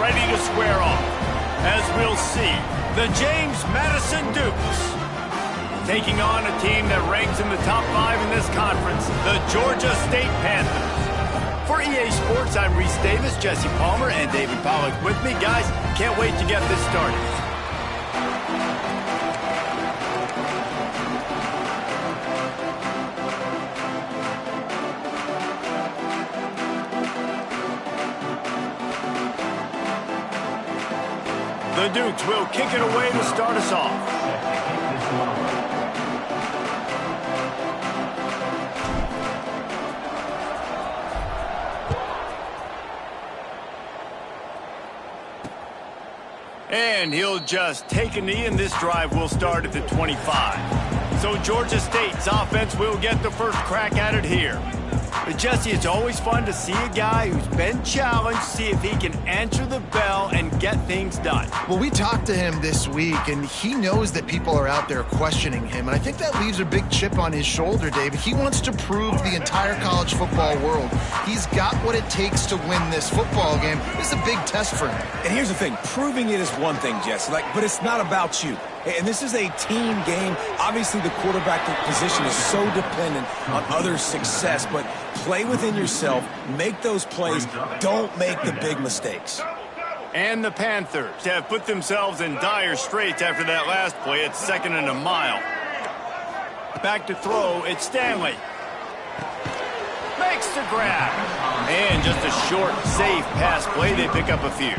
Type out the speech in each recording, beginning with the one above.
ready to square off. As we'll see, the James Madison Dukes taking on a team that ranks in the top 5 in this conference, the Georgia State Panthers. For EA Sports, I'm Reese Davis, Jesse Palmer, and David Pollack with me. Guys, can't wait to get this started. The Dukes will kick it away to start us off. And he'll just take a knee, and this drive will start at the 25. So Georgia State's offense will get the first crack at it here. But Jesse, it's always fun to see a guy who's been challenged, see if he can answer the bell and get things done. Well, we talked to him this week, and he knows that people are out there questioning him. And I think that leaves a big chip on his shoulder, David. He wants to prove to the entire college football world he's got what it takes to win this football game. This is a big test for him. And here's the thing. Proving it is one thing, Jesse, but it's not about you. And this is a team game. Obviously, the quarterback position is so dependent on others' success, but play within yourself, make those plays, don't make the big mistakes. And the Panthers have put themselves in dire straits after that last play. It's 2nd and a mile. Back to throw, it's Stanley. Makes the grab. And just a short, safe pass play. They pick up a few.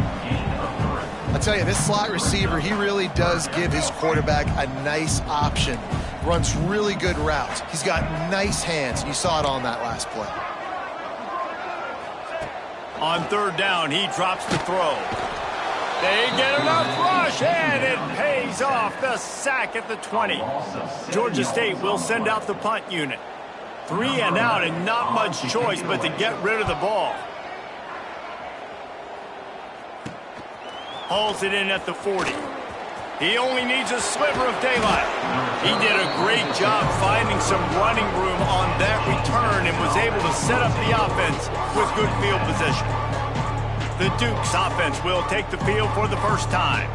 I'll tell you, this slot receiver, he really does give his quarterback a nice option. Runs really good routes. He's got nice hands, and you saw it on that last play. On 3rd down, he drops the throw. They get enough rush, and it pays off. The sack at the 20. Georgia State will send out the punt unit. 3 and out, and not much choice but to get rid of the ball. Hauls it in at the 40. He only needs a sliver of daylight. He did a great job finding some running room on that return and was able to set up the offense with good field position. The Dukes offense will take the field for the first time.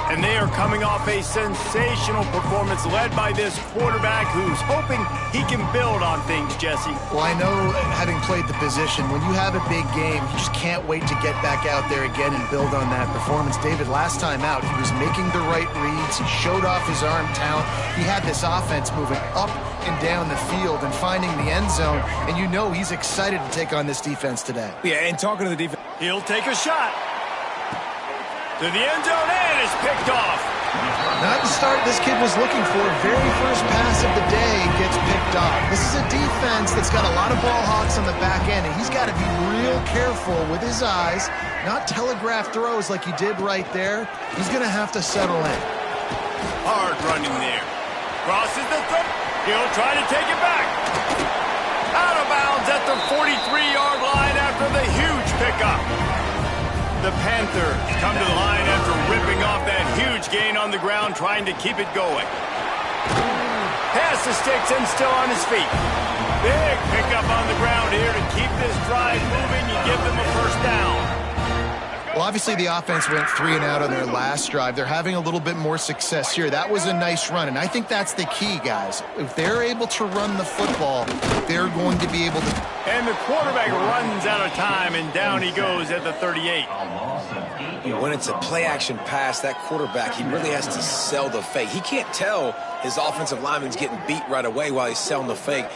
And they are coming off a sensational performance led by this quarterback who's hoping he can build on things, Jesse. Well, I know, having played the position, when you have a big game, you just can't wait to get back out there again and build on that performance. David, last time out, he was making the right reads. He showed off his arm talent. He had this offense moving up and down the field and finding the end zone. And you know he's excited to take on this defense today. Yeah, and talking to the defense. He'll take a shot. To the end zone, and is picked off. Not the start this kid was looking for. Very first pass of the day gets picked off. This is a defense that's got a lot of ball hawks on the back end, and he's got to be real careful with his eyes, not telegraph throws like he did right there. He's going to have to settle in. Hard running there. Crosses the throat. He'll try to take it back. Out of bounds at the 43-yard line after the huge pickup. The Panthers come to the line after ripping off that huge gain on the ground, trying to keep it going. Pass the sticks and still on his feet. Big pickup on the ground here to keep this drive moving. You give them a first down. Well, obviously the offense went 3 and out on their last drive. They're having a little bit more success here. That was a nice run, and I think that's the key, guys. If they're able to run the football, they're going to be able to. And the quarterback runs out of time, and down he goes at the 38. When it's a play-action pass, that quarterback, he really has to sell the fake. He can't tell his offensive lineman's getting beat right away while he's selling the fake.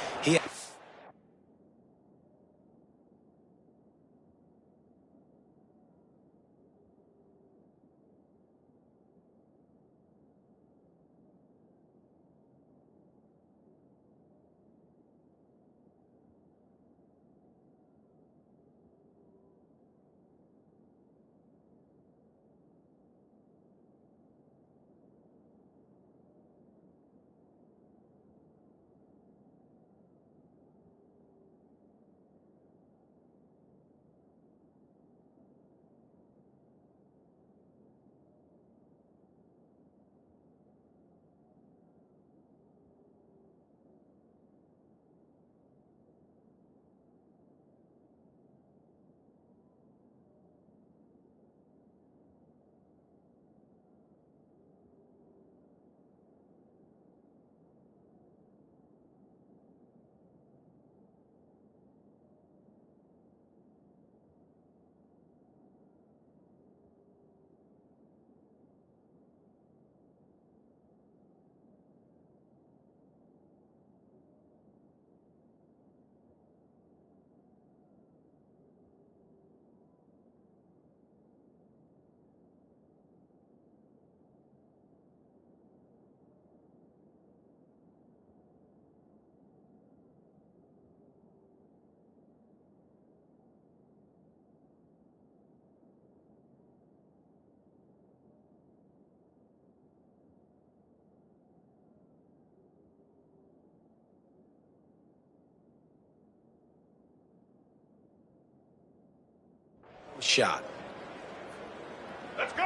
shot.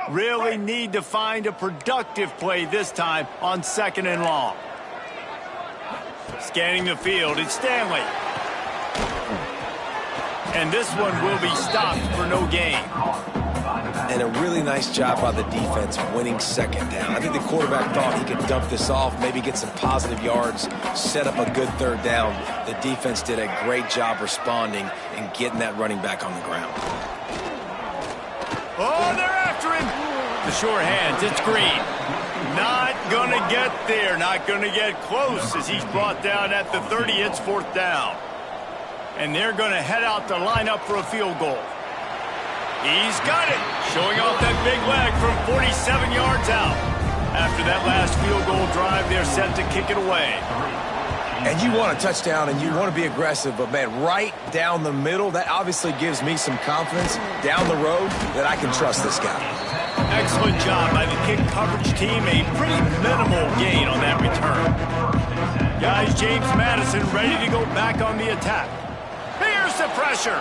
Really need to find a productive play this time on 2nd and long. Scanning the field, it's Stanley. And this one will be stopped for no gain. And a really nice job by the defense winning 2nd down. I think the quarterback thought he could dump this off, maybe get some positive yards, set up a good 3rd down. The defense did a great job responding and getting that running back on the ground. Oh, they're after him. The sure hands, it's Green. Not going to get there, not going to get close as he's brought down at the 30. It's 4th down. And they're going to head out to line up for a field goal. He's got it, showing off that big leg from 47 yards out. After that last field goal drive, they're set to kick it away. And you want a touchdown and you want to be aggressive, but man, right down the middle, that obviously gives me some confidence down the road that I can trust this guy. Excellent job by the kick coverage team. A pretty minimal gain on that return. Guys, James Madison ready to go back on the attack. Here's the pressure.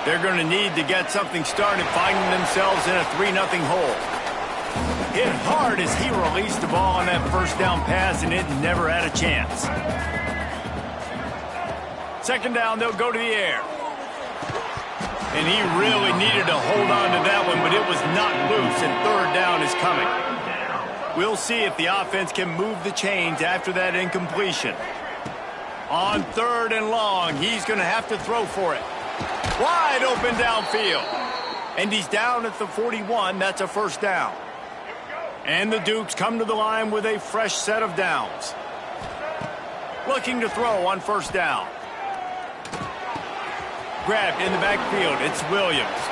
They're going to need to get something started, finding themselves in a 3-0 hole. Hit hard as he released the ball on that 1st down pass, and it never had a chance. 2nd down, they'll go to the air. And he really needed to hold on to that one, but it was not loose, and 3rd down is coming. We'll see if the offense can move the chains after that incompletion. On 3rd and long, he's going to have to throw for it. Wide open downfield. And he's down at the 41. That's a 1st down. And the Dukes come to the line with a fresh set of downs. Looking to throw on 1st down. Grabbed in the backfield. It's Williams.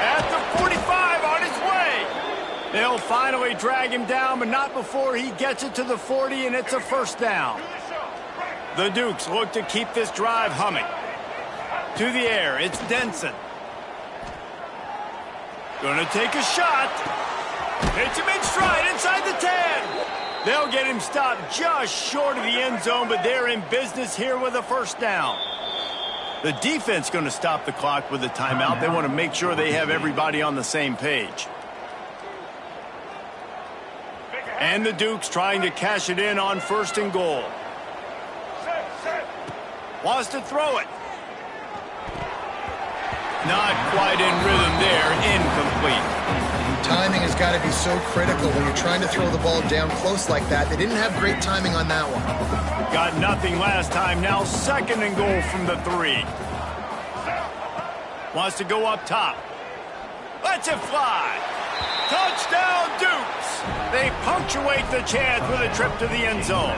At the 45, on his way. They'll finally drag him down, but not before he gets it to the 40, and it's a 1st down. The Dukes look to keep this drive humming. To the air, it's Denson. Gonna take a shot. Hits him in stride inside the 10. They'll get him stopped just short of the end zone, but they're in business here with a 1st down. The defense going to stop the clock with a timeout. They want to make sure they have everybody on the same page. And the Dukes trying to cash it in on 1st and goal. Wants to throw it. Not quite in rhythm there. Incomplete. Timing has got to be so critical when you're trying to throw the ball down close like that. They didn't have great timing on that one. Got nothing last time. Now 2nd and goal from the 3. Wants to go up top. Lets it fly. Touchdown, Dukes. They punctuate the chance with a trip to the end zone.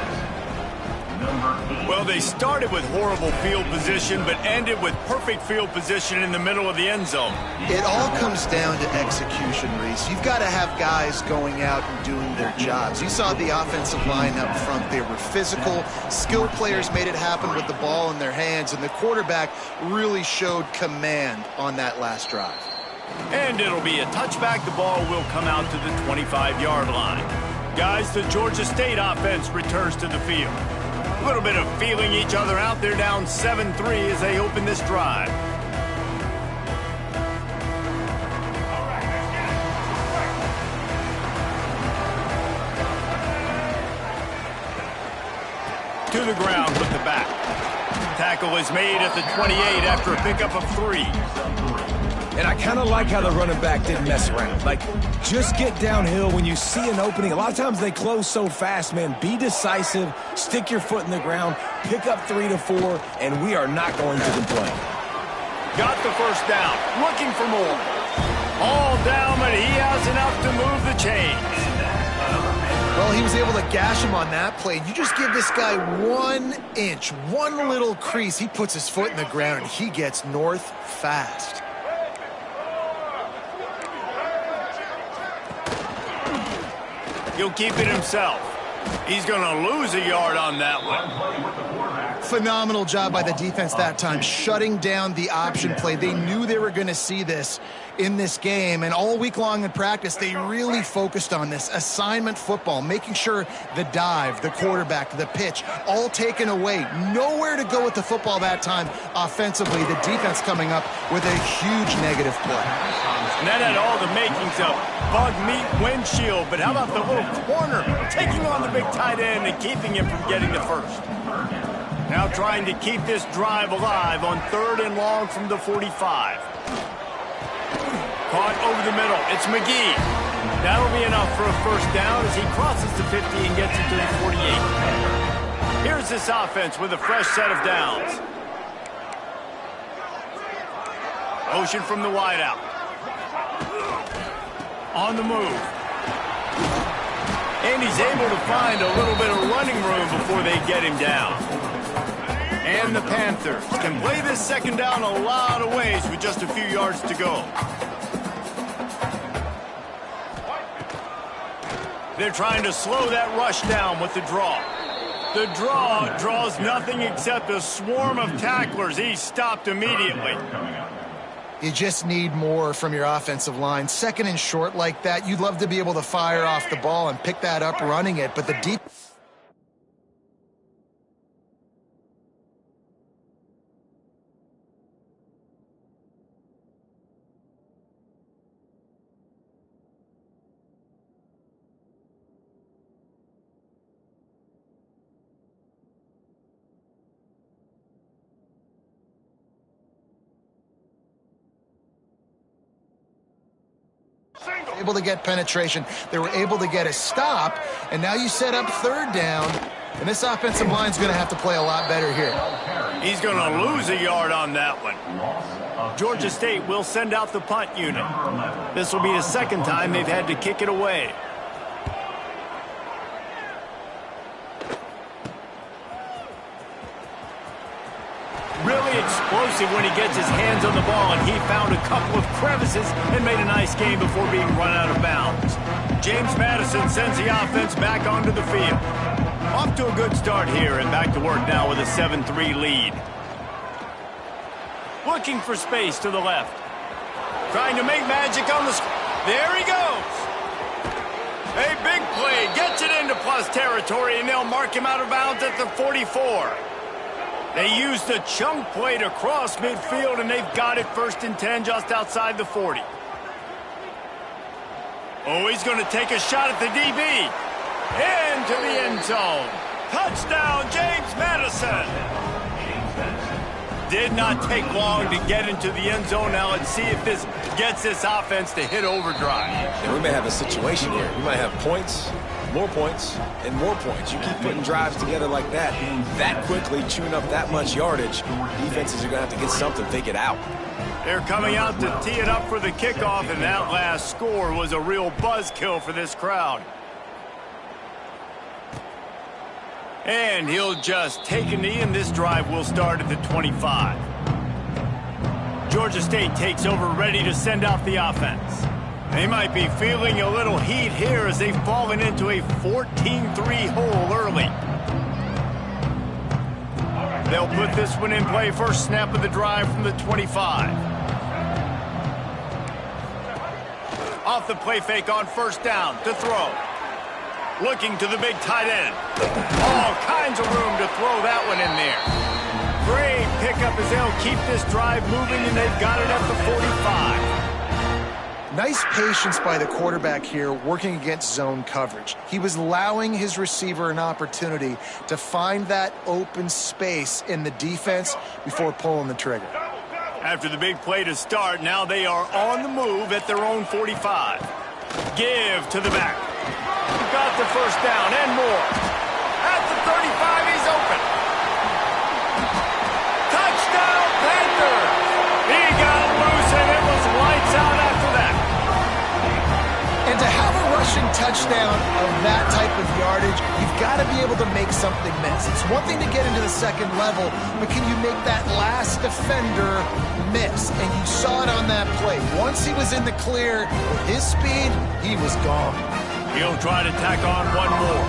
Well, they started with horrible field position, but ended with perfect field position in the middle of the end zone. It all comes down to execution, Reese. You've got to have guys going out and doing their jobs. You saw the offensive line up front. They were physical. Skilled players made it happen with the ball in their hands, and the quarterback really showed command on that last drive. And it'll be a touchback. The ball will come out to the 25-yard line. Guys, the Georgia State offense returns to the field. A little bit of feeling each other out. They're down 7-3 as they open this drive. To the ground with the back. Tackle is made at the 28 after a pickup of 3. And I kind of like how the running back didn't mess around. Like, just get downhill when you see an opening. A lot of times they close so fast, man. Be decisive, stick your foot in the ground, pick up 3 to 4, and we are not going to complain. Got the 1st down, looking for more. All down, but he has enough to move the chains. Well, he was able to gash him on that play. You just give this guy 1 inch, one little crease. He puts his foot in the ground, and he gets north fast. He'll keep it himself. He's going to lose a yard on that one. Phenomenal job by the defense that time, shutting down the option play. They knew they were going to see this in this game, and all week long in practice, they really focused on this assignment football, making sure the dive, the quarterback, the pitch, all taken away. Nowhere to go with the football that time offensively. The defense coming up with a huge negative play. And that had all the makings of bug meat windshield, but how about the little corner taking on the big tight end and keeping him from getting the first? Now trying to keep this drive alive on 3rd and long from the 45. Caught over the middle. It's McGee. That'll be enough for a first down as he crosses the 50 and gets it to the 48. Here's this offense with a fresh set of downs. Motion from the wideout. On the move. And he's able to find a little bit of running room before they get him down. And the Panthers can play this second down a lot of ways with just a few yards to go. They're trying to slow that rush down with the draw. The draw draws nothing except a swarm of tacklers. He's stopped immediately. You just need more from your offensive line. 2nd and short like that, you'd love to be able to fire off the ball and pick that up running it, but the deep... able to get penetration. They were able to get a stop, and now you set up 3rd down, and this offensive line's going to have to play a lot better here. He's going to lose a yard on that one. Georgia State will send out the punt unit. This will be the 2nd time they've had to kick it away. Really explosive when he gets his hands on the ball, and he found a couple of crevices and made a nice game before being run out of bounds. James Madison sends the offense back onto the field. Off to a good start here and back to work now with a 7-3 lead. Looking for space to the left. Trying to make magic on the... There he goes. A big play. Gets it into plus territory, and they'll mark him out of bounds at the 44. They used the chunk play to cross midfield, and they've got it 1st and 10 just outside the 40. Oh, he's going to take a shot at the DB. Into the end zone. Touchdown, James Madison. Did not take long to get into the end zone. Now let's see if this gets this offense to hit overdrive. And we may have a situation here. We might have points, more points, and more points. You keep putting drives together like that quickly, chewing up that much yardage, defenses are going to have to get something figured out. They're coming out to tee it up for the kickoff, and that last score was a real buzzkill for this crowd. And he'll just take a knee, and this drive will start at the 25. Georgia State takes over, ready to send out the offense. They might be feeling a little heat here as they've fallen into a 14-3 hole early. They'll put this one in play. First snap of the drive from the 25. Off the play fake on 1st down to throw. Looking to the big tight end. All kinds of room to throw that one in there. Great pickup as they'll keep this drive moving, and they've got it at the 45. Nice patience by the quarterback here working against zone coverage. He was allowing his receiver an opportunity to find that open space in the defense before pulling the trigger. After the big play to start, now they are on the move at their own 45. Give to the back. Got the first down and more. At the 35, he's open. Touchdown, Panthers! He got loose, and it was lights out after that. And to have a rushing touchdown of that type of yardage, you've got to be able to make something miss. It's one thing to get into the 2nd level, but can you make that last defender miss? And you saw it on that play. Once he was in the clear, with his speed, he was gone. He'll try to tack on one more.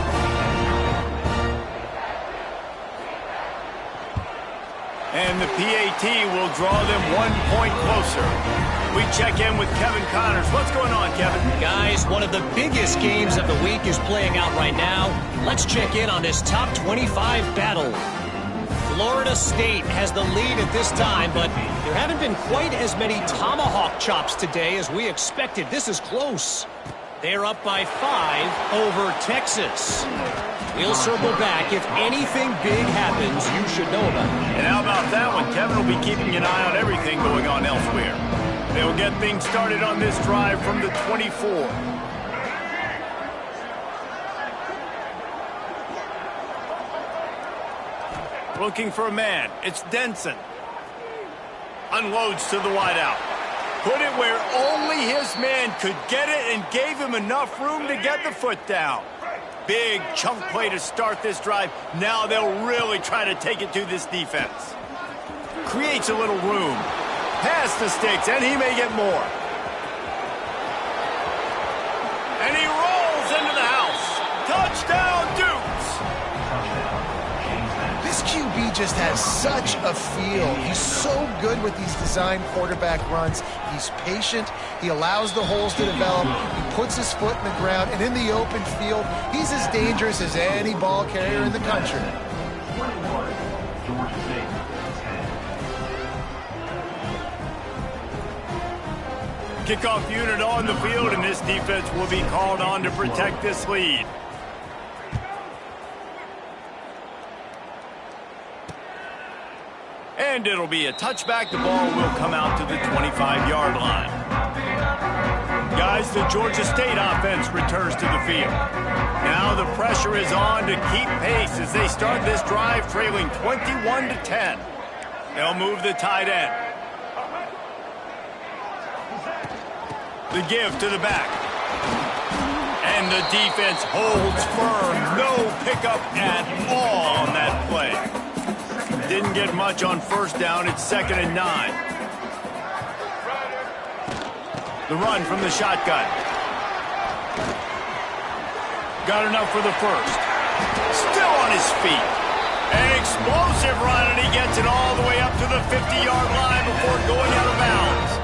And the PAT will draw them 1 point closer. We check in with Kevin Connors. What's going on, Kevin? Guys, one of the biggest games of the week is playing out right now. Let's check in on this top 25 battle. Florida State has the lead at this time, but there haven't been quite as many tomahawk chops today as we expected. This is close. They're up by 5 over Texas. We'll circle back. If anything big happens, you should know about it. And how about that one? Kevin will be keeping an eye on everything going on elsewhere. They'll get things started on this drive from the 24. Looking for a man. It's Denson. Unloads to the wideout. Put it where only his man could get it and gave him enough room to get the foot down. Big chunk play to start this drive. Now they'll really try to take it to this defense. Creates a little room. Past the sticks, and he may get more. And he rolls into the house. Touchdown, Dukes! This QB just has such a feel. He's so good with these design quarterback runs. He's patient. He allows the holes to develop. He puts his foot in the ground. And in the open field, he's as dangerous as any ball carrier in the country. Kickoff unit on the field, and this defense will be called on to protect this lead. And it'll be a touchback. The ball will come out to the 25-yard line. Guys, the Georgia State offense returns to the field. Now the pressure is on to keep pace as they start this drive trailing 21-10. They'll move the tight end. The give to the back. And the defense holds firm. No pickup at all on that play. Didn't get much on first down. It's 2nd and 9. The run from the shotgun. Got enough for the first. Still on his feet. An explosive run, and he gets it all the way up to the 50-yard line before going out of bounds.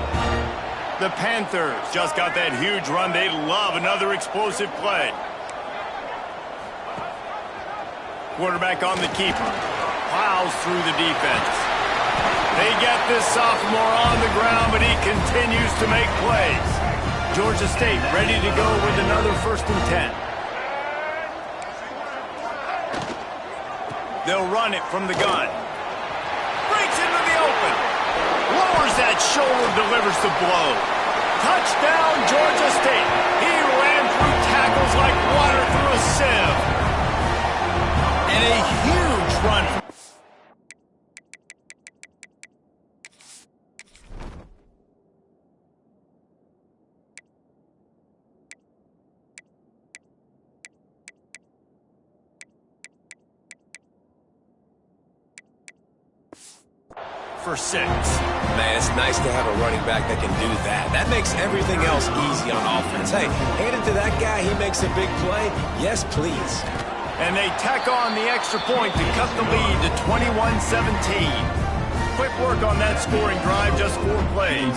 The Panthers just got that huge run. They love another explosive play. Quarterback on the keeper. Plows through the defense. They get this sophomore on the ground, but he continues to make plays. Georgia State ready to go with another 1st and 10. They'll run it from the gun. Breaks into the open. Lowers that shoulder, delivers the blow. Touchdown, Georgia State. He ran through tackles like water through a sieve. And a huge run. For 6. Man, it's nice to have a running back that can do that. That makes everything else easy on offense. Hey, hand it to that guy, he makes a big play. Yes, please. And they tack on the extra point to cut the lead to 21-17. Quick work on that scoring drive, just 4 plays.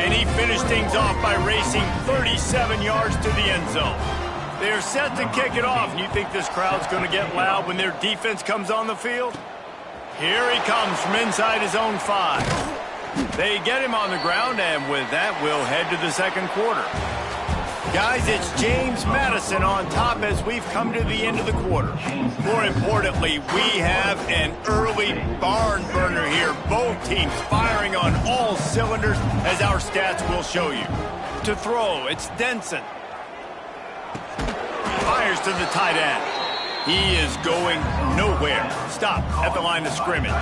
And he finished things off by racing 37 yards to the end zone. They are set to kick it off. You think this crowd's going to get loud when their defense comes on the field? Here he comes from inside his own 5. They get him on the ground, and with that, we'll head to the 2nd quarter. Guys, it's James Madison on top as we've come to the end of the quarter. More importantly, we have an early barn burner here. Both teams firing on all cylinders, as our stats will show you. To throw, it's Denson. Fires to the tight end. He is going nowhere. Stop at the line of scrimmage.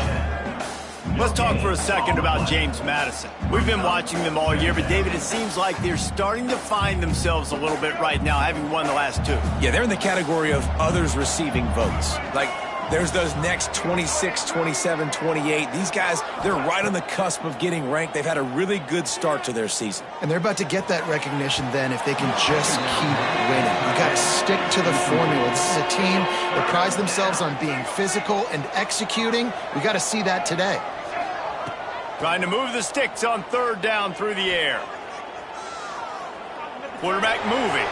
Let's talk for a second about James Madison. We've been watching them all year, but David, it seems like they're starting to find themselves a little bit right now, having won the last 2. Yeah, they're in the category of others receiving votes. Like, there's those next 26, 27, 28. These guys, they're right on the cusp of getting ranked. They've had a really good start to their season. And they're about to get that recognition then if they can just keep winning. You got to stick to the formula. This is a team that prides themselves on being physical and executing. We got to see that today. Trying to move the sticks on third down through the air. Quarterback moving.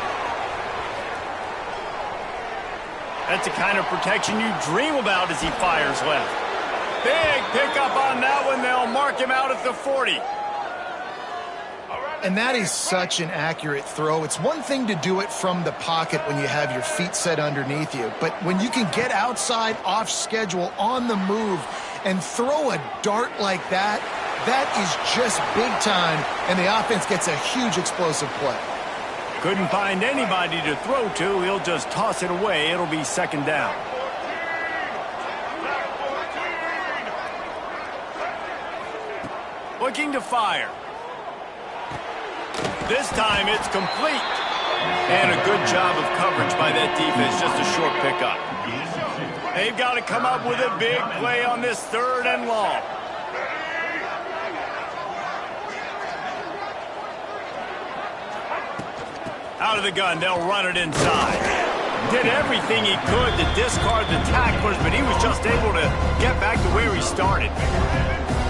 That's the kind of protection you dream about as he fires left. Big pickup on that one. They'll mark him out at the 40. And that is such an accurate throw. It's one thing to do it from the pocket when you have your feet set underneath you, but when you can get outside, off schedule, on the move, and throw a dart like that, that is just big time, and the offense gets a huge explosive play. Couldn't find anybody to throw to. He'll just toss it away. It'll be second down. Looking to fire. This time it's complete. And a good job of coverage by that defense. Just a short pickup. They've got to come up with a big play on this third and long. Out of the gun, they'll run it inside. Did everything he could to discard the tacklers, but he was just able to get back to where he started.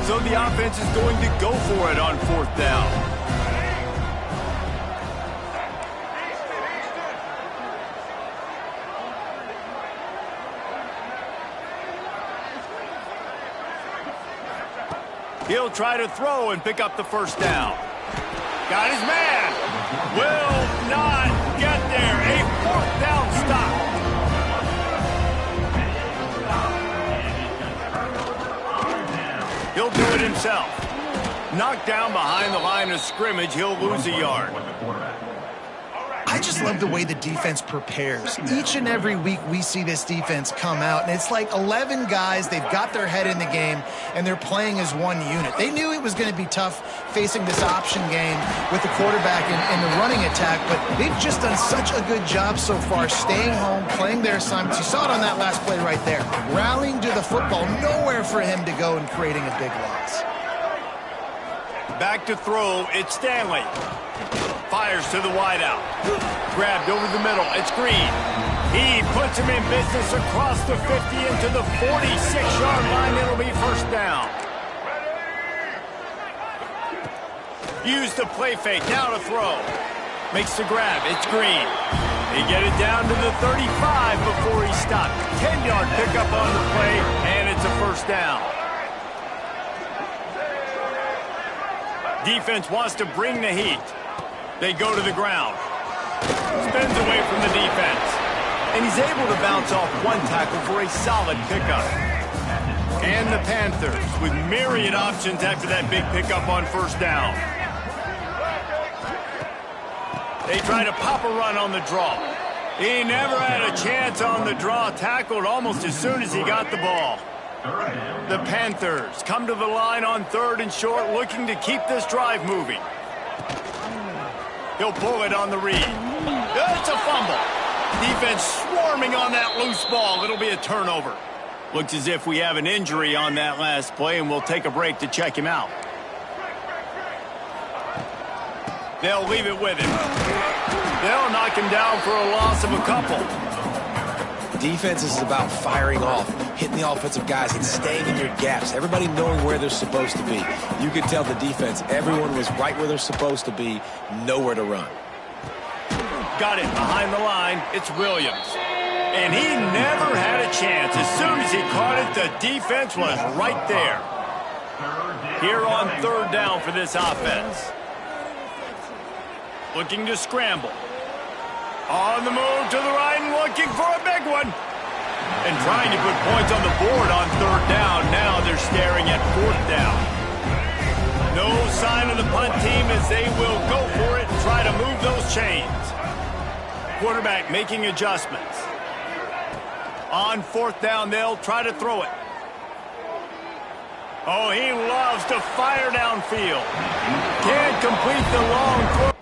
So the offense is going to go for it on fourth down. He'll try to throw and pick up the first down. Got his man. Will not get there. A fourth down stop. He'll do it himself. Knocked down behind the line of scrimmage. He'll lose a yard. I just love the way the defense prepares. Each and every week we see this defense come out, and it's like 11 guys. They've got their head in the game, and they're playing as one unit. They knew it was going to be tough facing this option game with the quarterback and the running attack, but they've just done such a good job so far, staying home, playing their assignments. You saw it on that last play right there. Rallying to the football, nowhere for him to go and creating a big loss. Back to throw, it's Stanley. Fires to the wideout. Grabbed over the middle. It's Green. He puts him in business across the 50 into the 46-yard line. It'll be first down. Use the play fake. Now to throw. Makes the grab. It's Green. They get it down to the 35 before he stopped. 10-yard pickup on the play, and it's a first down. Defense wants to bring the heat. They go to the ground. Spins away from the defense. And he's able to bounce off one tackle for a solid pickup. And the Panthers with myriad options after that big pickup on first down. They try to pop a run on the draw. He never had a chance on the draw. Tackled almost as soon as he got the ball. The Panthers come to the line on third and short, looking to keep this drive moving. He'll pull it on the read. It's a fumble. Defense swarming on that loose ball. It'll be a turnover. Looks as if we have an injury on that last play, and we'll take a break to check him out. They'll leave it with him. They'll knock him down for a loss of a couple. Defense is about firing off, hitting the offensive guys, and staying in your gaps. Everybody knowing where they're supposed to be. You could tell the defense, everyone was right where they're supposed to be, nowhere to run. Got it behind the line. It's Williams. And he never had a chance. As soon as he caught it, the defense was right there. Here on third down for this offense. Looking to scramble. On the move to the right and looking for a big one. And trying to put points on the board on third down. Now they're staring at fourth down. No sign of the punt team as they will go for it and try to move those chains. Quarterback making adjustments. On fourth down, they'll try to throw it. Oh, he loves to fire downfield. Can't complete the long throw.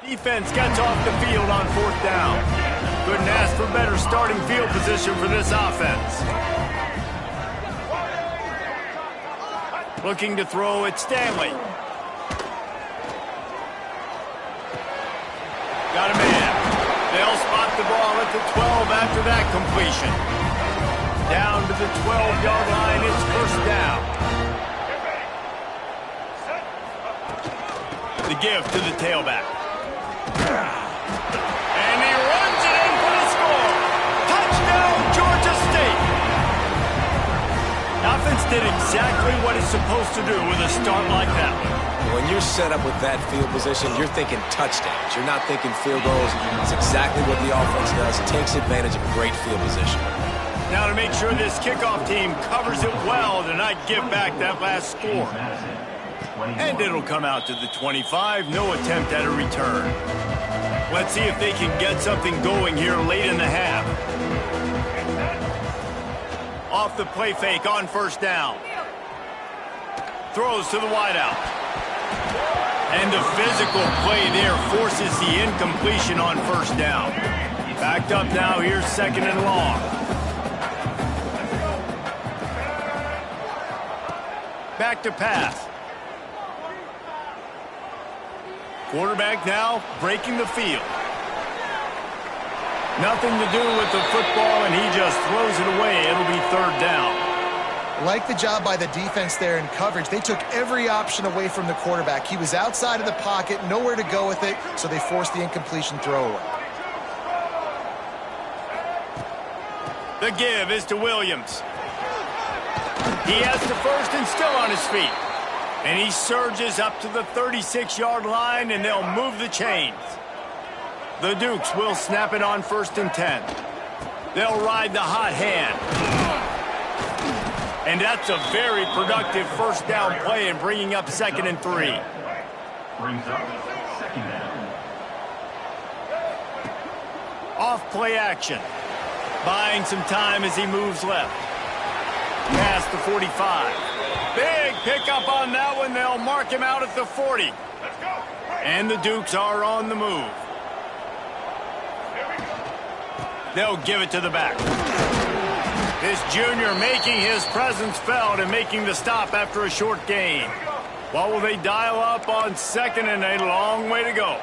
Defense gets off the field on 4th down. Couldn't ask for better starting field position for this offense. Looking to throw at Stanley. Got a man. They'll spot the ball at the 12 after that completion. Down to the 12-yard line, it's 1st down. The give to the tailback. And he runs it in for the score. Touchdown, Georgia State. The offense did exactly what it's supposed to do with a start like that one. When you're set up with that field position, you're thinking touchdowns. You're not thinking field goals. It's exactly what the offense does. It takes advantage of a great field position. Now to make sure this kickoff team covers it well to not give back that last score. And it'll come out to the 25. No attempt at a return. Let's see if they can get something going here late in the half. Off the play fake on 1st down. Throws to the wideout. And the physical play there forces the incompletion on 1st down. Backed up now, here's 2nd and long. Back to pass. Quarterback now breaking the field. Nothing to do with the football, and he just throws it away. It'll be 3rd down. Like the job by the defense there in coverage. They took every option away from the quarterback. He was outside of the pocket, nowhere to go with it, so they forced the incompletion throwaway. The give is to Williams. He has the 1st and still on his feet. And he surges up to the 36-yard line, and they'll move the chains. The Dukes will snap it on 1st and 10. They'll ride the hot hand. And that's a very productive 1st down play and bringing up 2nd and 3. Brings up 2nd down. Off play action. Buying some time as he moves left. Past the 45. Big pickup on that one. They'll mark him out at the 40. And the Dukes are on the move. They'll give it to the back. This junior making his presence felt and making the stop after a short gain. What will they dial up on 2nd and a long way to go?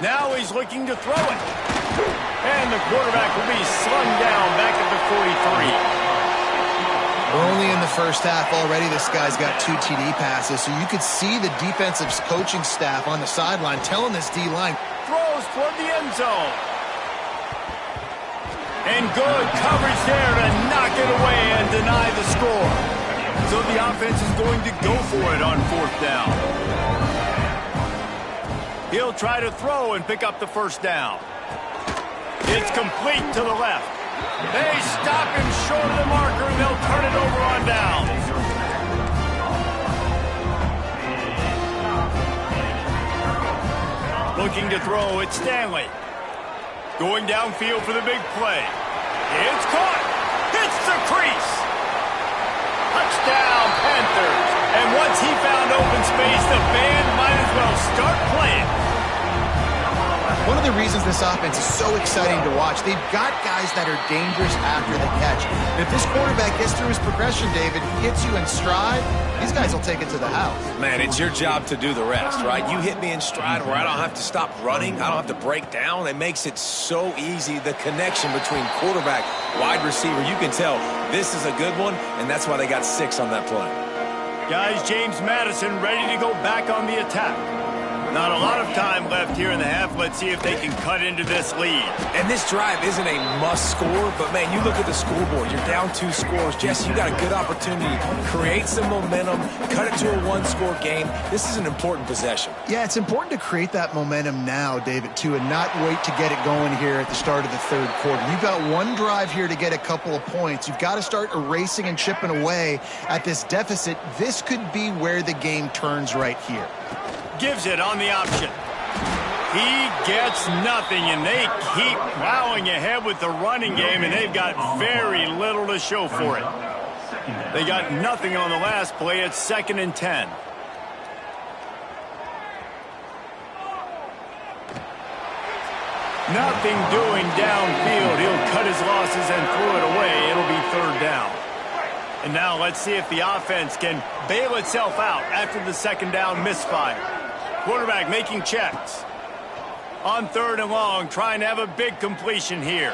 Now he's looking to throw it. And the quarterback will be slung down back at the 43. We're only in the 1st half already. This guy's got 2 TD passes, so you could see the defensive coaching staff on the sideline telling this D-line. Throws toward the end zone. And good coverage there to knock it away and deny the score. So the offense is going to go for it on 4th down. He'll try to throw and pick up the 1st down. It's complete to the left. They stop him short of the marker, and they'll turn it over on down. Looking to throw, it's Stanley. Going downfield for the big play. It's caught. Hits the crease. Touchdown, Panthers. And once he found open space, the band might as well start playing. One of the reasons this offense is so exciting to watch, they've got guys that are dangerous after the catch. And if this quarterback gets through his progression, David, hits you in stride, these guys will take it to the house. Man, it's your job to do the rest, right? You hit me in stride where I don't have to stop running. I don't have to break down. It makes it so easy, the connection between quarterback, wide receiver. You can tell this is a good one, and that's why they got 6 on that play. Guys, James Madison ready to go back on the attack. Not a lot of time left here in the half. Let's see if they can cut into this lead. And this drive isn't a must score, but man, you look at the scoreboard. You're down 2 scores. Jesse, you got a good opportunity to create some momentum, cut it to a 1-score game. This is an important possession. Yeah, it's important to create that momentum now, David, too, and not wait to get it going here at the start of the 3rd quarter. You've got one drive here to get a couple of points. You've got to start erasing and chipping away at this deficit. This could be where the game turns right here. Gives it on the option. He gets nothing, and they keep plowing ahead with the running game, and they've got very little to show for it. They got nothing on the last play. It's 2nd and 10. Nothing doing downfield. He'll cut his losses and throw it away. It'll be third down. And now let's see if the offense can bail itself out after the second down misfire. Quarterback making checks. On third and long, trying to have a big completion here.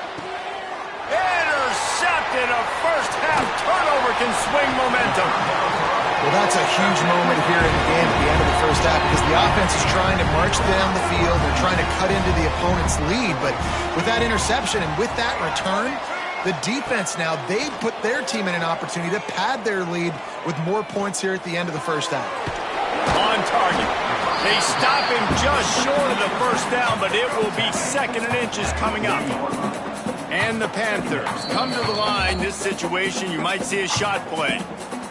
Intercepted. A first-half turnover can swing momentum. Well, that's a huge moment here in the game at the end of the first half because the offense is trying to march down the field. They're trying to cut into the opponent's lead. But with that interception and with that return, the defense now, they put their team in an opportunity to pad their lead with more points here at the end of the first half. On target. They stop him just short of the first down, but it will be second and inches coming up. And the Panthers come to the line. This situation, you might see a shot play.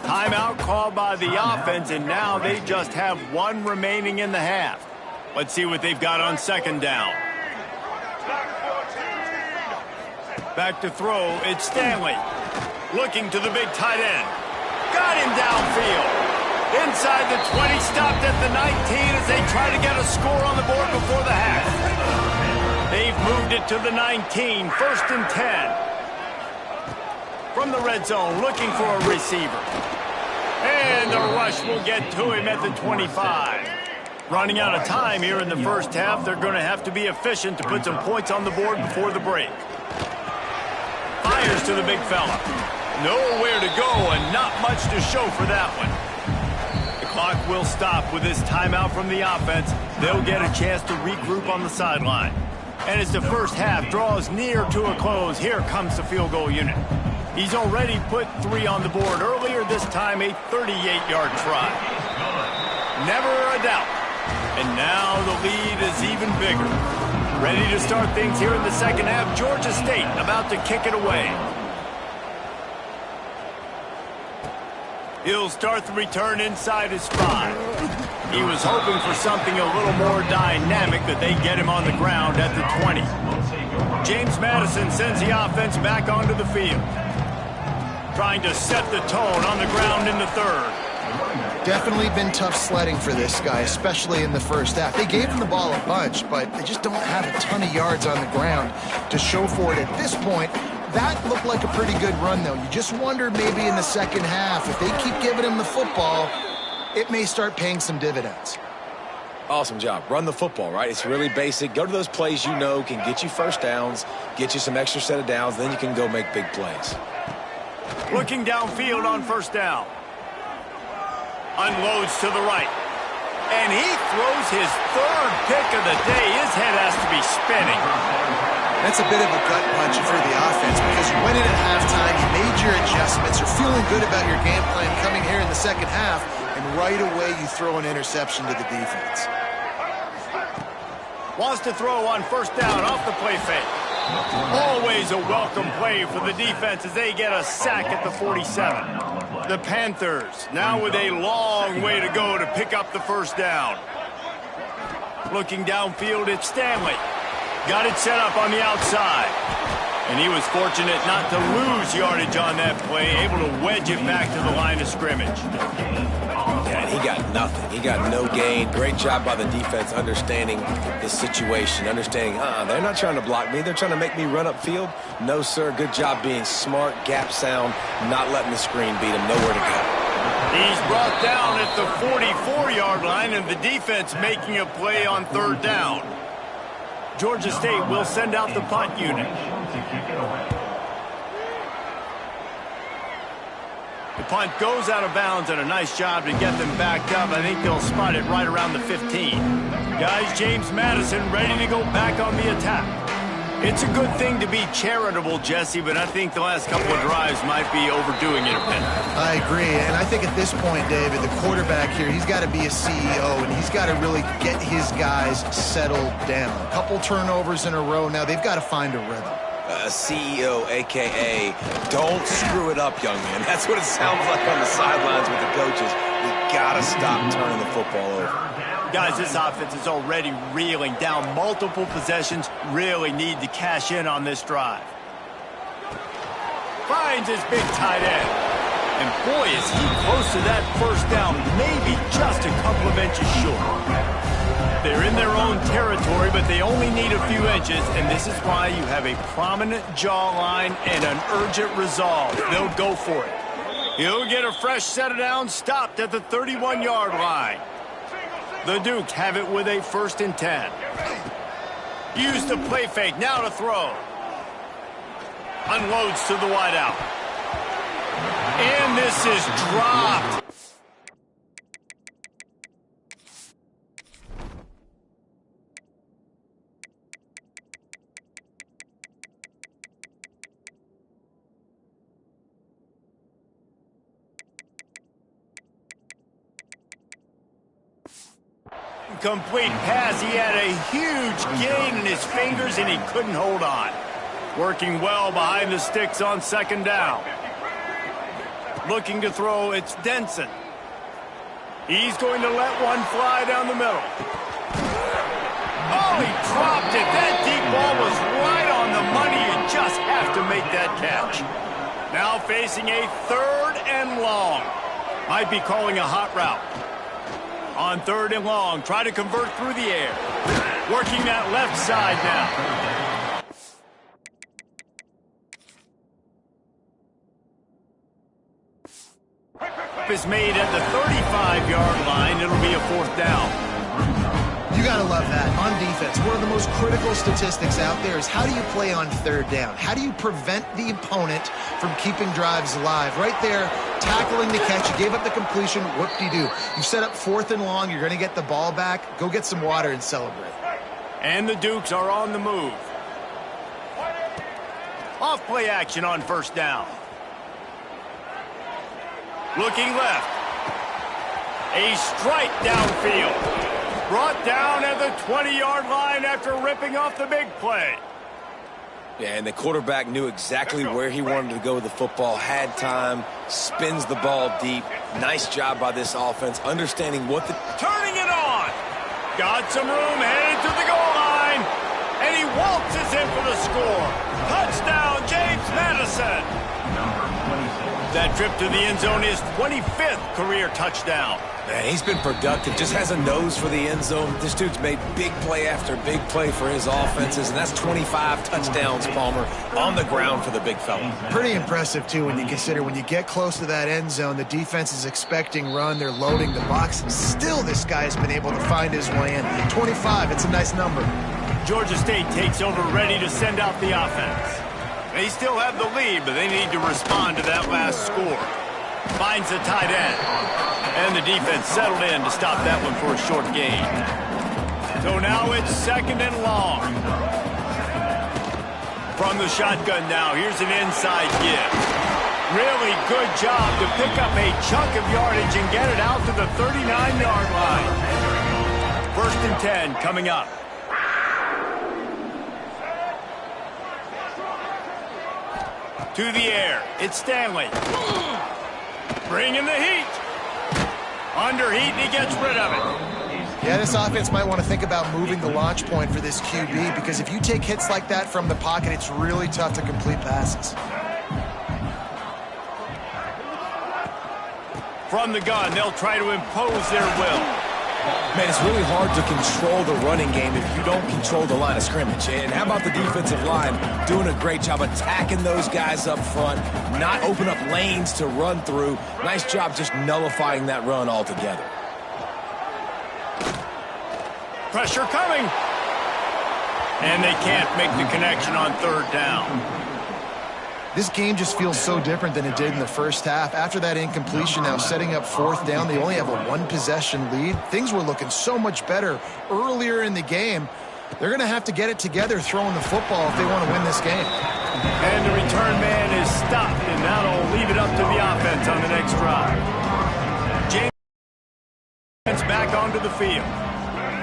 Timeout called by the offense, and now they just have one remaining in the half. Let's see what they've got on second down. Back to throw, it's Stanley. Looking to the big tight end. Got him downfield. Inside the 20, stopped at the 19 as they try to get a score on the board before the half. They've moved it to the 19, first and 10. From the red zone, looking for a receiver. And the rush will get to him at the 25. Running out of time here in the first half, they're going to have to be efficient to put some points on the board before the break. Fires to the big fella. Nowhere to go and not much to show for that one. The clock will stop with this timeout from the offense. They'll get a chance to regroup on the sideline. And as the first half draws near to a close, here comes the field goal unit. He's already put 3 on the board earlier, this time a 38-yard try. Never a doubt. And now the lead is even bigger. Ready to start things here in the second half. Georgia State about to kick it away. He'll start the return inside his 5. He was hoping for something a little more dynamic, that they get him on the ground at the 20. James Madison sends the offense back onto the field. Trying to set the tone on the ground in the third. Definitely been tough sledding for this guy, especially in the first half. They gave him the ball a bunch, but they just don't have a ton of yards on the ground to show for it at this point. That looked like a pretty good run, though. You just wonder maybe in the second half, if they keep giving him the football, it may start paying some dividends. Awesome job. Run the football, right? It's really basic. Go to those plays you know can get you first downs, get you some extra set of downs, then you can go make big plays. Looking downfield on first down. Unloads to the right. And he throws his third pick of the day. His head has to be spinning. That's a bit of a gut punch for the offense because you went in at halftime, you made your adjustments, you're feeling good about your game plan coming here in the second half, and right away you throw an interception to the defense. Wants to throw on first down off the play fake. Always a welcome play for the defense as they get a sack at the 47. The Panthers now with a long way to go to pick up the first down. Looking downfield, it's Stanley. Got it set up on the outside. And he was fortunate not to lose yardage on that play, able to wedge it back to the line of scrimmage. Yeah, and he got nothing. He got no gain. Great job by the defense understanding the situation, understanding, they're not trying to block me. They're trying to make me run upfield. No, sir. Good job being smart, gap sound, not letting the screen beat him. Nowhere to go. He's brought down at the 44-yard line, and the defense making a play on third down. Georgia State will send out the punt unit. The punt goes out of bounds, and a nice job to get them backed up. I think they'll spot it right around the 15. Guys, James Madison ready to go back on the attack. It's a good thing to be charitable, Jesse, but I think the last couple of drives might be overdoing it a bit. I agree, and I think at this point, David, the quarterback here, he's got to be a CEO, and he's got to really get his guys settled down. A couple turnovers in a row. Now they've got to find a rhythm. CEO, a.k.a. don't screw it up, young man. That's what it sounds like on the sidelines with the coaches. We got to stop turning the football over. Guys, this offense is already reeling down multiple possessions. Really need to cash in on this drive. Finds his big tight end. And boy, is he close to that first down. Maybe just a couple of inches short. They're in their own territory, but they only need a few inches, and this is why you have a prominent jawline and an urgent resolve. They'll go for it. He'll get a fresh set of downs stopped at the 31-yard line. The Dukes have it with a 1st and 10. Use the play fake, now to throw. Unloads to the wideout. And this is dropped. Complete pass. He had a huge gain in his fingers, and he couldn't hold on. Working well behind the sticks on 2nd down. Looking to throw, it's Denson. He's going to let one fly down the middle. Oh, he dropped it. That deep ball was right on the money. You just have to make that catch. Now facing a 3rd and long. Might be calling a hot route. On 3rd and long, try to convert through the air. Working that left side now. Is made at the 35-yard line. It'll be a 4th down. You got to love that. On defense, one of the most critical statistics out there is how do you play on 3rd down? How do you prevent the opponent from keeping drives alive? Right there, tackling the catch. You gave up the completion. Whoop-de-doo. You set up 4th and long. You're going to get the ball back. Go get some water and celebrate. And the Dukes are on the move. Off play action on 1st down. Looking left. A strike downfield. Brought down at the 20-yard line after ripping off the big play. Yeah, and the quarterback knew exactly where he wanted to go with the football, had time, spins the ball deep. Nice job by this offense, understanding what the... Turning it on. Got some room, headed to the goal line. And he waltzes in for the score. Touchdown, James Madison. That trip to the end zone is 25th career touchdown. Man, he's been productive, just has a nose for the end zone. This dude's made big play after big play for his offenses, and that's 25 touchdowns, Palmer, on the ground for the big fella. Pretty impressive, too, when you consider when you get close to that end zone, the defense is expecting run, they're loading the box. Still, this guy's been able to find his way in. 25, it's a nice number. Georgia State takes over, ready to send out the offense. They still have the lead, but they need to respond to that last score. Finds the tight end. And the defense settled in to stop that one for a short gain. So now it's 2nd and long. From the shotgun now, here's an inside give. Really good job to pick up a chunk of yardage and get it out to the 39-yard line. 1st and 10 coming up. To the air, it's Stanley. Bringing the heat. Under heat, and he gets rid of it. Yeah, this offense might want to think about moving the launch point for this QB, because if you take hits like that from the pocket, it's really tough to complete passes. From the gun, they'll try to impose their will. Man, it's really hard to control the running game if you don't control the line of scrimmage. And how about the defensive line doing a great job attacking those guys up front, not open up lanes to run through. Nice job just nullifying that run altogether. Pressure coming. And they can't make the connection on 3rd down. This game just feels so different than it did in the first half. After that incompletion, now setting up 4th down, they only have a 1-possession lead. Things were looking so much better earlier in the game. They're going to have to get it together throwing the football if they want to win this game. And the return man is stopped, and that'll leave it up to the offense on the next drive. James back onto the field.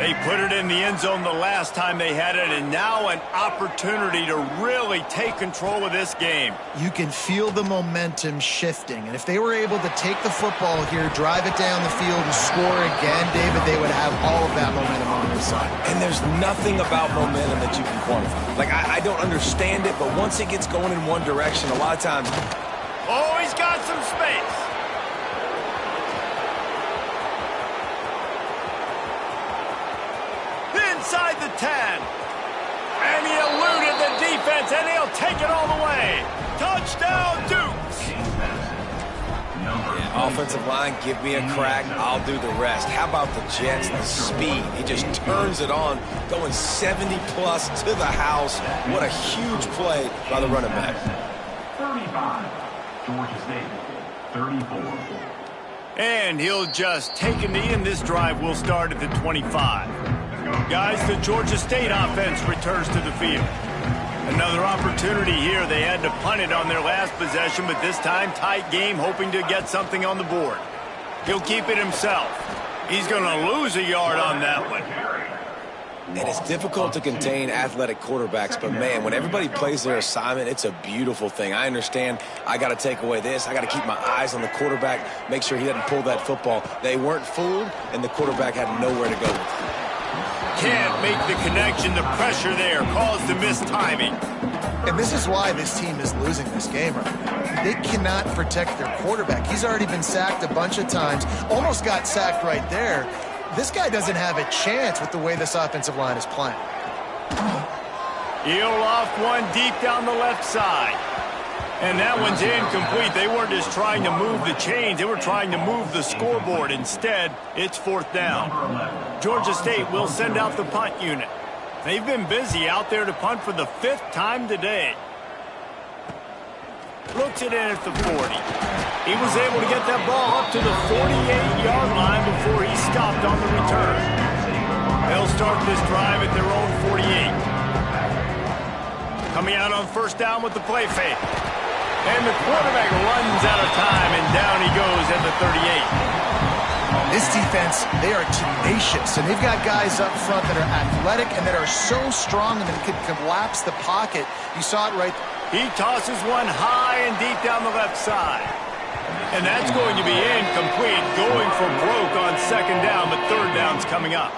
They put it in the end zone the last time they had it, and now an opportunity to really take control of this game. You can feel the momentum shifting, and if they were able to take the football here, drive it down the field, and score again, David, they would have all of that momentum on their side. And there's nothing about momentum that you can quantify. Like, I don't understand it, but once it gets going in one direction, a lot of times... Oh, he's got some space. take it all the way. Touchdown, Dukes. Yeah, offensive line, give me a crack. I'll do the rest. How about the Jets, the speed? He just turns it on, going 70-plus to the house. What a huge play by the running back. 35. Georgia State, 34. And he'll just take a knee, and this drive will start at the 25. Guys, the Georgia State offense returns to the field. Another opportunity here. They had to punt it on their last possession, but this time tight game, hoping to get something on the board. He'll keep it himself. He's going to lose a yard on that one. And it's difficult to contain athletic quarterbacks, but, man, when everybody plays their assignment, it's a beautiful thing. I understand I got to take away this. I got to keep my eyes on the quarterback, make sure he doesn't pull that football. They weren't fooled, and the quarterback had nowhere to go with it. Can't make the connection. The pressure there caused the missed timing. And this is why this team is losing this game right now. They cannot protect their quarterback. He's already been sacked a bunch of times, almost got sacked right there. This guy doesn't have a chance with the way this offensive line is playing. He'll off one deep down the left side. And that one's incomplete. They weren't just trying to move the chains. They were trying to move the scoreboard. Instead, it's fourth down. Georgia State will send out the punt unit. They've been busy out there to punt for the 5th time today. Looks it in at the 40. He was able to get that ball up to the 48-yard line before he stopped on the return. They'll start this drive at their own 48. Coming out on first down with the play fake. And the quarterback runs out of time, and down he goes at the 38. This defense, they are tenacious, and they've got guys up front that are athletic and that are so strong and that can collapse the pocket. You saw it right. He tosses one high and deep down the left side. And that's going to be incomplete, going for broke on second down, but third down's coming up.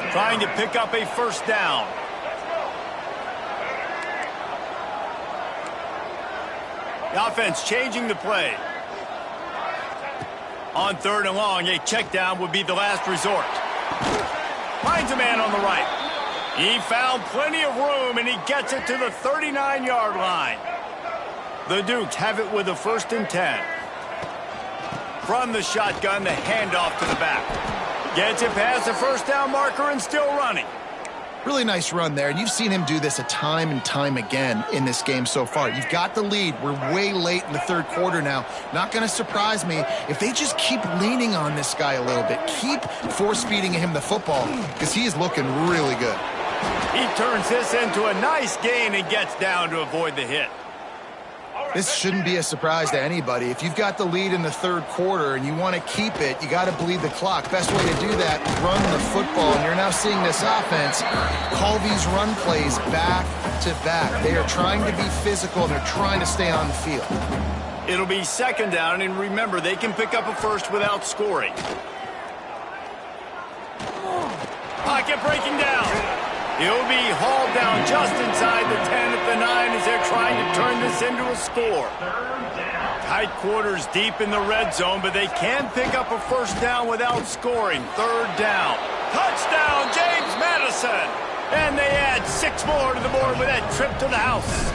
Trying to pick up a first down. The offense changing the play. On third and long, a check down would be the last resort. Finds a man on the right. He found plenty of room, and he gets it to the 39-yard line. The Dukes have it with a 1st and 10. From the shotgun, the handoff to the back. Gets it past the first down marker and still running. Really nice run there, and you've seen him do this a time and time again in this game so far. You've got the lead. We're way late in the third quarter now. Not going to surprise me if they just keep leaning on this guy a little bit. Keep force-feeding him the football because he is looking really good. He turns this into a nice gain and gets down to avoid the hit. This shouldn't be a surprise to anybody. If you've got the lead in the third quarter and you want to keep it, you got to bleed the clock. Best way to do that, run the football. And you're now seeing this offense call these run plays back to back. They are trying to be physical, and they're trying to stay on the field. It'll be second down, and remember, they can pick up a first without scoring. Pocket breaking down. He'll be hauled down just inside the 10 at the 9 as they're trying to turn this into a score. Tight quarters deep in the red zone, but they can pick up a first down without scoring. Third down. Touchdown, James Madison. And they add 6 more to the board with that trip to the house.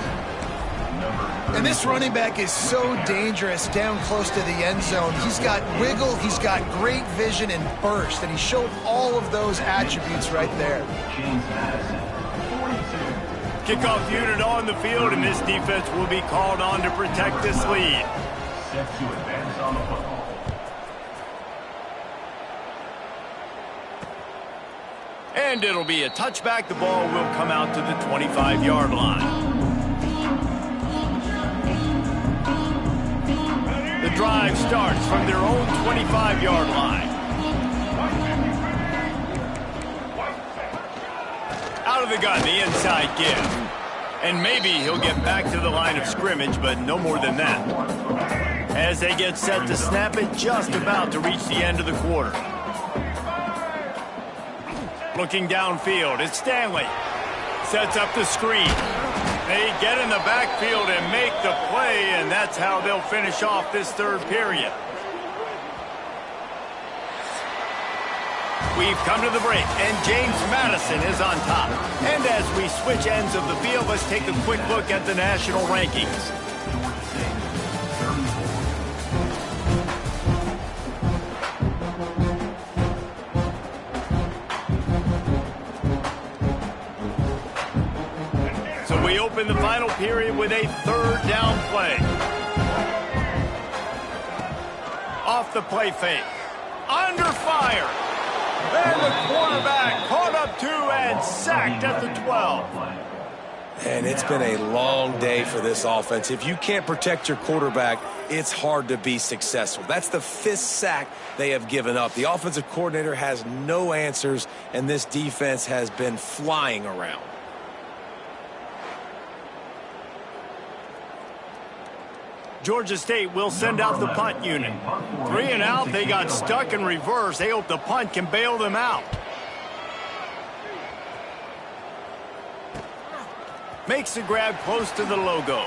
And this running back is so dangerous down close to the end zone. He's got wiggle, he's got great vision and burst, and he showed all of those attributes right there. Kickoff unit on the field, and this defense will be called on to protect this lead. Set to advance on the football. And it'll be a touchback. The ball will come out to the 25-yard line. The drive starts from their own 25-yard line. Out of the gun, the inside give. And maybe he'll get back to the line of scrimmage, but no more than that. As they get set to snap it, just about to reach the end of the quarter. Looking downfield, it's Stanley. Sets up the screen. They get in the backfield and make the play, and that's how they'll finish off this third period. we've come to the break, and James Madison is on top. And as we switch ends of the field, let's take a quick look at the national rankings. So we open the final period with a third down play. Off the play fake. Under fire. And the quarterback caught up to and sacked at the 12. And it's been a long day for this offense. If you can't protect your quarterback, it's hard to be successful. That's the 5th sack they have given up. The offensive coordinator has no answers, and this defense has been flying around. Georgia State will send out the punt unit. 3 and out, they got stuck in reverse. They hope the punt can bail them out. Makes the grab close to the logo.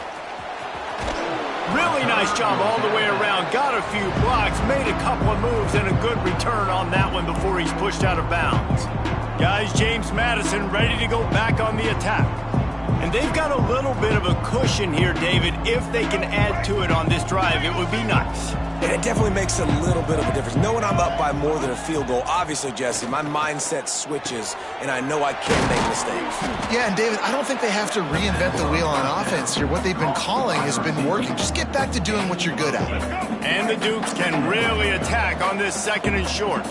Really nice job all the way around. Got a few blocks, made a couple of moves, and a good return on that one before he's pushed out of bounds. Guys, James Madison ready to go back on the attack. And they've got a little bit of a cushion here, David. If they can add to it on this drive, it would be nice. And it definitely makes a little bit of a difference. Knowing I'm up by more than a field goal, obviously, Jesse, my mindset switches, and I know I can make mistakes. Yeah, and David, I don't think they have to reinvent the wheel on offense here. What they've been calling has been working. Just get back to doing what you're good at. And the Dukes can really attack on this 2nd and short.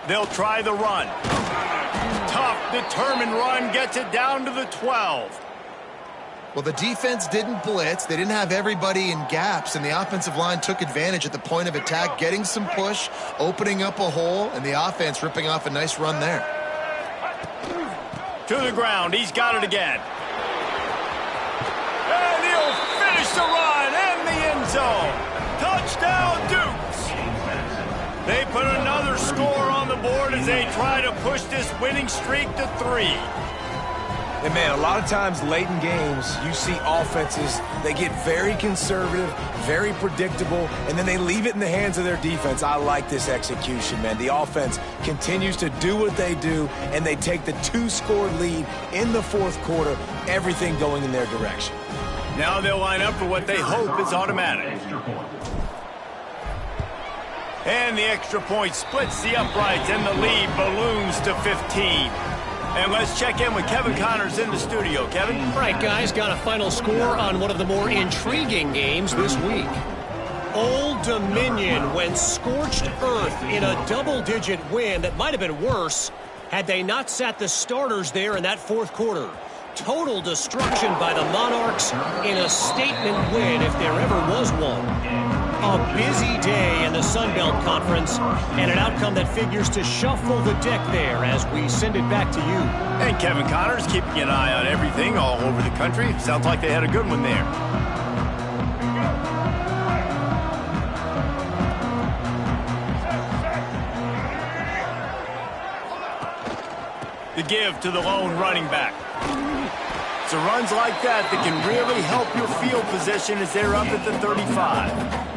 They'll try the run. Tough, determined run gets it down to the 12. Well, the defense didn't blitz. They didn't have everybody in gaps, and the offensive line took advantage at the point of attack, getting some push, opening up a hole, and the offense ripping off a nice run there. To the ground. He's got it again. And he'll finish the run in the end zone. Touchdown, Dukes. They put another score on the board as they try to push this winning streak to 3. And, man, a lot of times late in games, you see offenses, they get very conservative, very predictable, and then they leave it in the hands of their defense. I like this execution, man. The offense continues to do what they do, and they take the 2-score lead in the 4th quarter, everything going in their direction. Now they'll line up for what they hope is automatic. And the extra point splits the uprights, and the lead balloons to 15. And let's check in with Kevin Connors in the studio. Kevin? All right, guys, got a final score on one of the more intriguing games this week. Old Dominion went scorched earth in a double-digit win that might have been worse had they not sat the starters there in that 4th quarter. Total destruction by the Monarchs in a statement win, if there ever was one. A busy day in the Sun Belt Conference, and an outcome that figures to shuffle the deck there as we send it back to you. And Kevin Connors keeping an eye on everything all over the country. Sounds like they had a good one there. The give to the lone running back. So runs like that can really help your field position as they're up at the 35.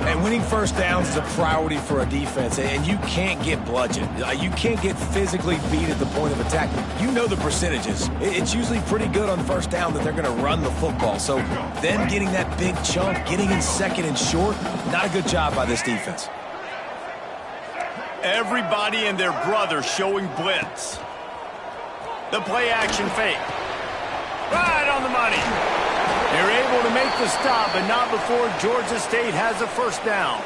And winning first downs is a priority for a defense, and you can't get bludgeoned. You can't get physically beat at the point of attack. You know the percentages. It's usually pretty good on first down that they're going to run the football. So then getting that big chunk, getting in 2nd and short, not a good job by this defense. Everybody and their brother showing blitz. The play action fake. Right on the money. They're able to make the stop, but not before Georgia State has a first down.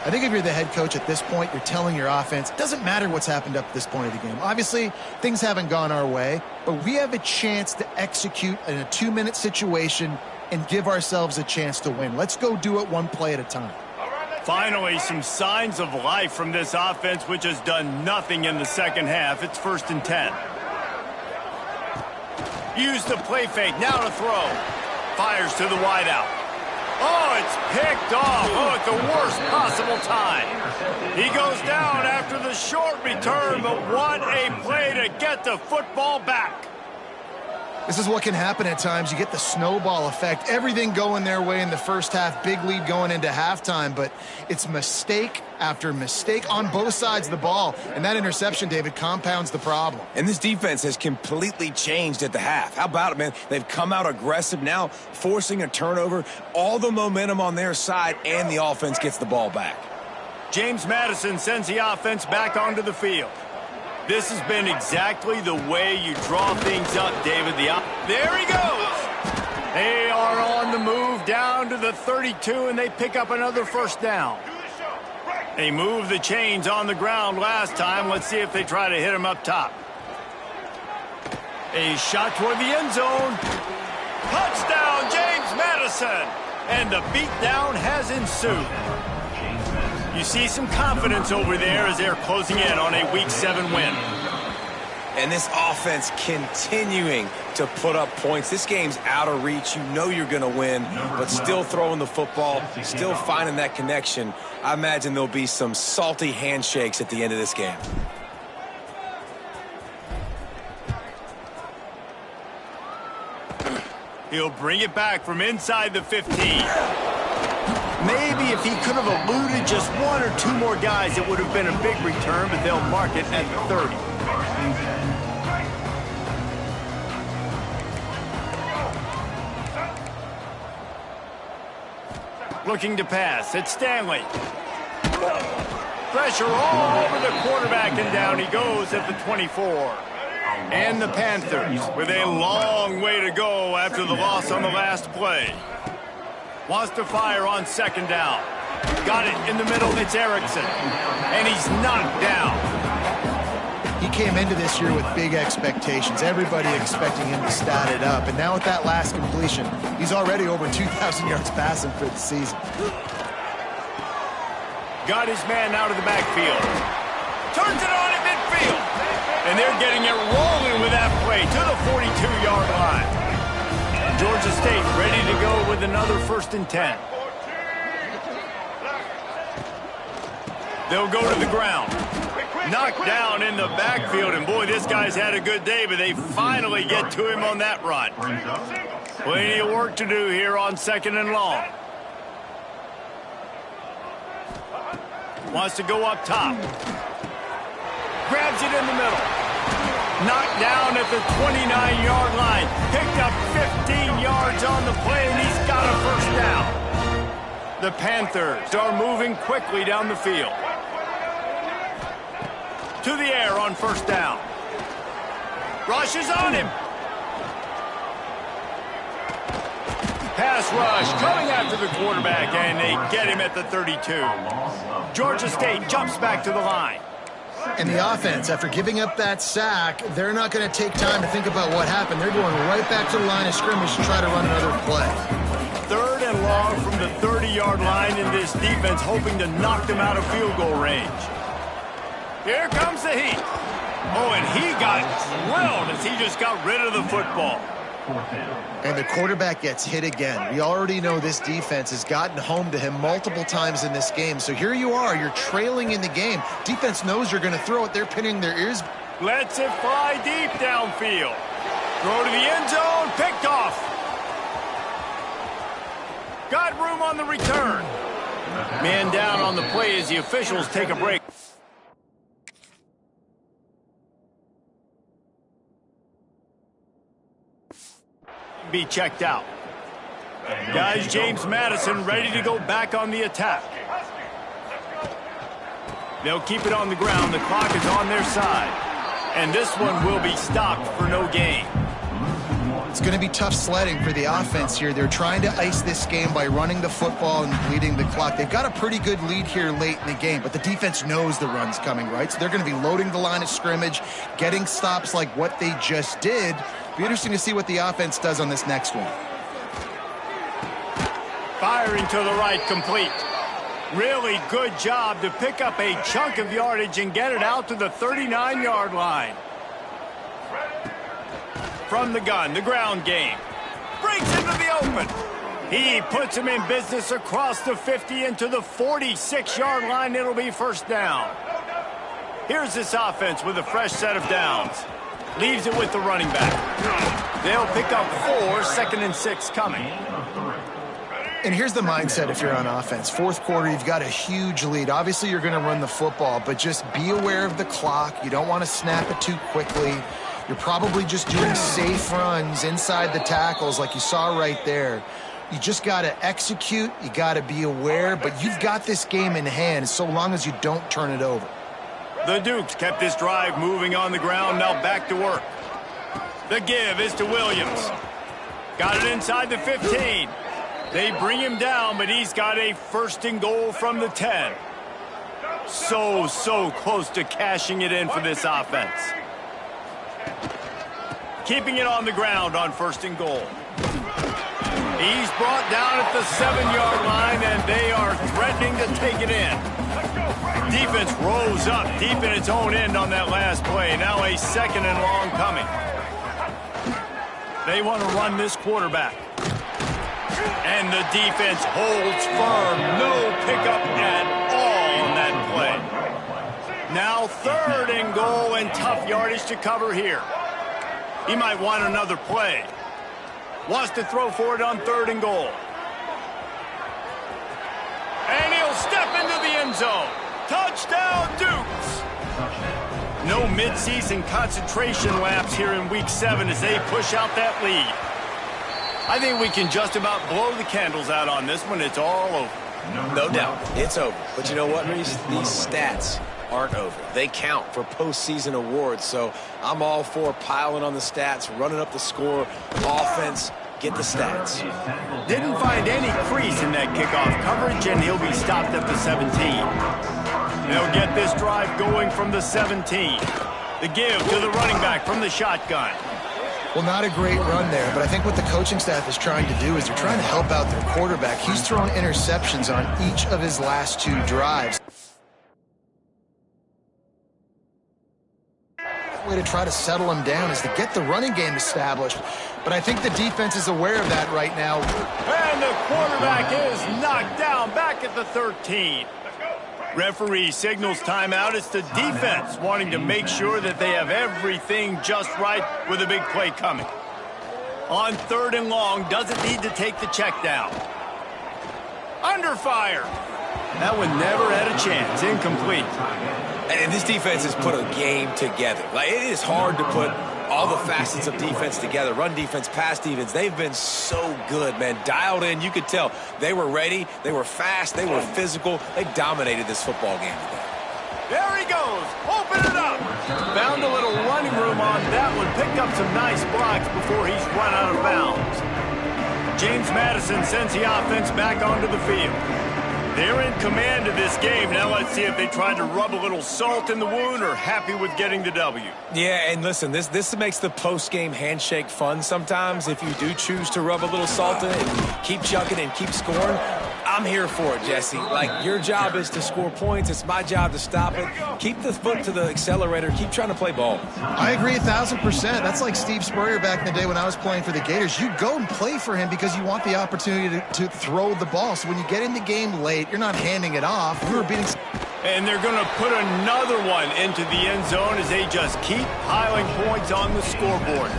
I think if you're the head coach at this point, you're telling your offense, it doesn't matter what's happened up to this point of the game. Obviously, things haven't gone our way, but we have a chance to execute in a 2-minute situation and give ourselves a chance to win. Let's go do it one play at a time. Finally, some signs of life from this offense, which has done nothing in the second half. It's 1st and 10. Use the play fake, now to throw. Fires to the wideout. Oh, it's picked off. Oh, at the worst possible time. He goes down after the short return, but what a play to get the football back. This is what can happen at times. You get the snowball effect. Everything going their way in the first half. Big lead going into halftime, but it's mistake after mistake on both sides of the ball. And that interception, David, compounds the problem. And this defense has completely changed at the half. How about it, man? They've come out aggressive now, forcing a turnover. All the momentum on their side, and the offense gets the ball back. James Madison sends the offense back onto the field. This has been exactly the way you draw things up, David. There he goes. They are on the move down to the 32, and they pick up another first down. They moved the chains on the ground last time. Let's see if they try to hit him up top. A shot toward the end zone. Touchdown, James Madison. And the beatdown has ensued. You see some confidence over there as they're closing in on a Week 7 win. And this offense continuing to put up points. This game's out of reach. You know you're going to win, but still throwing the football, still finding that connection. I imagine there'll be some salty handshakes at the end of this game. He'll bring it back from inside the 15. Maybe if he could have eluded just one or two more guys, it would have been a big return, but they'll mark it at the 30. Looking to pass. It's Stanley. Pressure all over the quarterback, and down he goes at the 24. And the Panthers with a long way to go after the loss on the last play. Wants to fire on second down. Got it in the middle. It's Erickson. And he's knocked down. He came into this year with big expectations. Everybody expecting him to stat it up. And now with that last completion, he's already over 2,000 yards passing for the season. Got his man out of the backfield. Turns it on at midfield. And they're getting it rolling with that play to the 42-yard line. Georgia State ready to go with another 1st and 10. They'll go to the ground. Knocked down in the backfield, and boy, this guy's had a good day, but they finally get to him on that run. Plenty of work to do here on 2nd and long. Wants to go up top. Grabs it in the middle. Knocked down at the 29-yard line. Picked up 15 yards on the play, and he's got a first down. The Panthers are moving quickly down the field. To the air on 1st down. Rush is on him. Pass rush coming after the quarterback, and they get him at the 32. Georgia State jumps back to the line. And the offense, after giving up that sack, they're not going to take time to think about what happened. They're going right back to the line of scrimmage to try to run another play. 3rd and long from the 30-yard line in this defense, hoping to knock them out of field goal range. Here comes the heat. Oh, and he got drilled as he just got rid of the football. And the quarterback gets hit again. We already know this defense has gotten home to him multiple times in this game. So here you are, you're trailing in the game. Defense knows you're going to throw it. They're pinning their ears. Lets it fly deep downfield. Throw to the end zone, picked off. Got room on the return. Man down on the play as the officials take a break. Be checked out. Guys, James Madison ready to go back on the attack. They'll keep it on the ground. The clock is on their side. And this one will be stopped for no gain. It's going to be tough sledding for the offense here. They're trying to ice this game by running the football and bleeding the clock. They've got a pretty good lead here late in the game, but the defense knows the run's coming, right? So they're going to be loading the line of scrimmage, getting stops like what they just did. Be interesting to see what the offense does on this next one. Firing to the right, complete. Really good job to pick up a chunk of yardage and get it out to the 39-yard line. From the gun, the ground game. Breaks into the open. He puts him in business across the 50 into the 46-yard line. It'll be first down. Here's this offense with a fresh set of downs. Leaves it with the running back. They'll pick up 4, 2nd and 6 coming. And here's the mindset if you're on offense. Fourth quarter, you've got a huge lead. Obviously, you're going to run the football, but just be aware of the clock. You don't want to snap it too quickly. You're probably just doing safe runs inside the tackles like you saw right there. You just got to execute. You got to be aware, but you've got this game in hand so long as you don't turn it over. The Dukes kept this drive moving on the ground, now back to work. The give is to Williams. Got it inside the 15. They bring him down, but he's got a 1st and goal from the 10. So close to cashing it in for this offense. Keeping it on the ground on 1st and goal. He's brought down at the 7-yard line, and they are threatening to take it in. Defense rose up deep in its own end on that last play. Now a 2nd and long coming. They want to run this quarterback. And the defense holds firm. No pickup at all on that play. Now 3rd and goal and tough yardage to cover here. He might want another play. Wants to throw for it on 3rd and goal. And he'll step into the end zone. Touchdown, Dukes. No midseason concentration lapse here in Week 7 as they push out that lead. I think we can just about blow the candles out on this one. It's all over. No doubt, it's over. But you know what, Reese? These stats aren't over. They count for postseason awards, so I'm all for piling on the stats, running up the score, offense, get the stats. Didn't find any crease in that kickoff coverage, and he'll be stopped at the 17. They'll get this drive going from the 17. The give to the running back from the shotgun. Well, not a great run there, but I think what the coaching staff is trying to do is they're trying to help out their quarterback. He's thrown interceptions on each of his last 2 drives. The way to try to settle him down is to get the running game established, but I think the defense is aware of that right now. And the quarterback is knocked down back at the 13. Referee signals timeout. It's the defense wanting to make sure that they have everything just right with a big play coming. On 3rd and long, doesn't need to take the check down. Under fire. That one never had a chance. Incomplete. And this defense has put a game together. Like, it is hard to put all the facets of defense together. Run defense, pass defense. They've been so good, man. Dialed in. You could tell they were ready. They were fast. They were physical. They dominated this football game today. There he goes. Open it up. Found a little running room on that one. Picked up some nice blocks before he's run out of bounds. James Madison sends the offense back onto the field. They're in command of this game. Now let's see if they try to rub a little salt in the wound or happy with getting the W. Yeah, and listen, this makes the post-game handshake fun sometimes. If you do choose to rub a little salt in it and keep chucking and keep scoring, I'm here for it, Jesse. Like, your job is to score points. It's my job to stop it. Keep the foot to the accelerator. Keep trying to play ball. I agree 1,000%. That's like Steve Spurrier back in the day when I was playing for the Gators. You go and play for him because you want the opportunity to throw the ball. So when you get in the game late, you're not handing it off. We were beating... And they're going to put another one into the end zone as they just keep piling points on the scoreboard.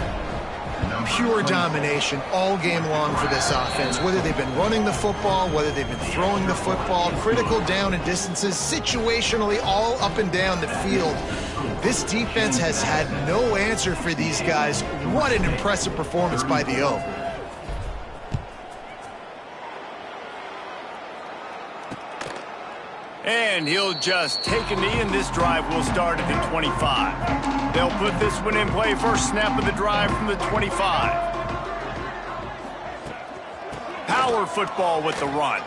Pure domination all game long for this offense. Whether they've been running the football, whether they've been throwing the football, critical down and distances, situationally all up and down the field. This defense has had no answer for these guys. What an impressive performance by the O. And he'll just take a knee, and this drive will start at the 25. They'll put this one in play. First snap of the drive from the 25. Power football with the run.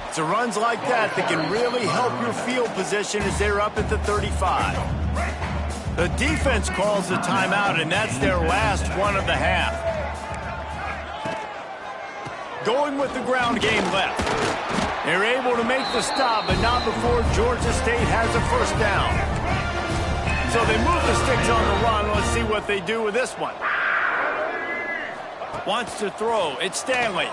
It's the runs like that that can really help your field position as they're up at the 35. The defense calls the timeout, and that's their last one of the half. Going with the ground game left. They're able to make the stop, but not before Georgia State has a first down. So they move the sticks on the run. Let's see what they do with this one. Wants to throw. It's Stanley.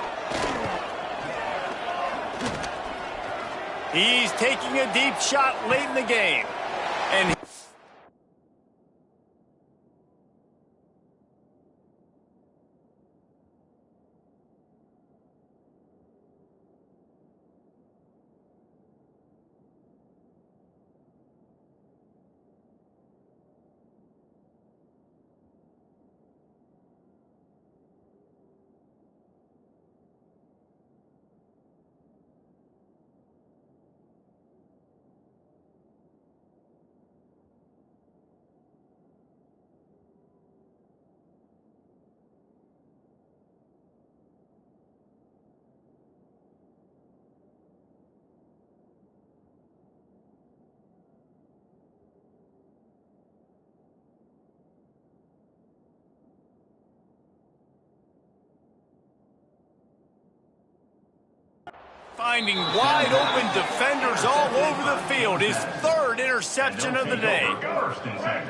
He's taking a deep shot late in the game. And Finding wide open defenders all over the field. His third interception of the day. First and 10.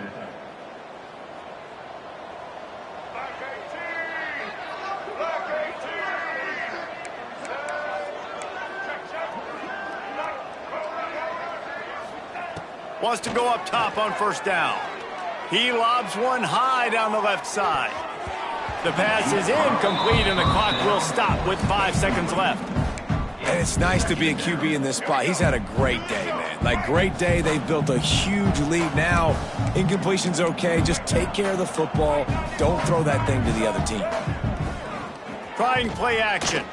Wants to go up top on first down. He lobs one high down the left side. The pass is incomplete, and the clock will stop with 5 seconds left. And it's nice to be a QB in this spot. He's had a great day, man. Like, great day. They've built a huge lead now. Incompletion's okay. Just take care of the football. Don't throw that thing to the other team. Trying play action.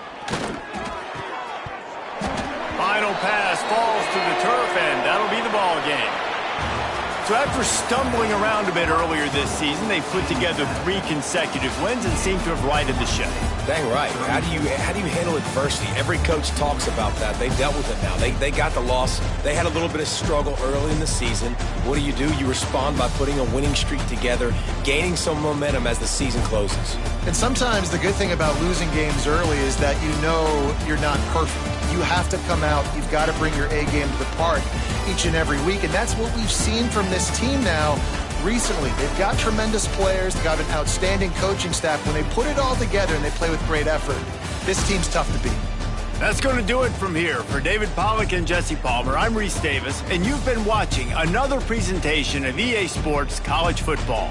Final pass falls to the turf, and that'll be the ball game. So after stumbling around a bit earlier this season, they put together 3 consecutive wins and seem to have righted the ship. Dang right. How do you handle adversity? Every coach talks about that. They dealt with it now. They got the loss. They had a little bit of struggle early in the season. What do? You respond by putting a winning streak together, gaining some momentum as the season closes. And sometimes the good thing about losing games early is that you know you're not perfect. You have to come out. You've got to bring your A game to the park each and every week. And that's what we've seen from this team now recently. They've got tremendous players. They've got an outstanding coaching staff. When they put it all together and they play with great effort, this team's tough to beat. That's going to do it from here. For David Pollack and Jesse Palmer, I'm Reese Davis, and you've been watching another presentation of EA Sports College Football.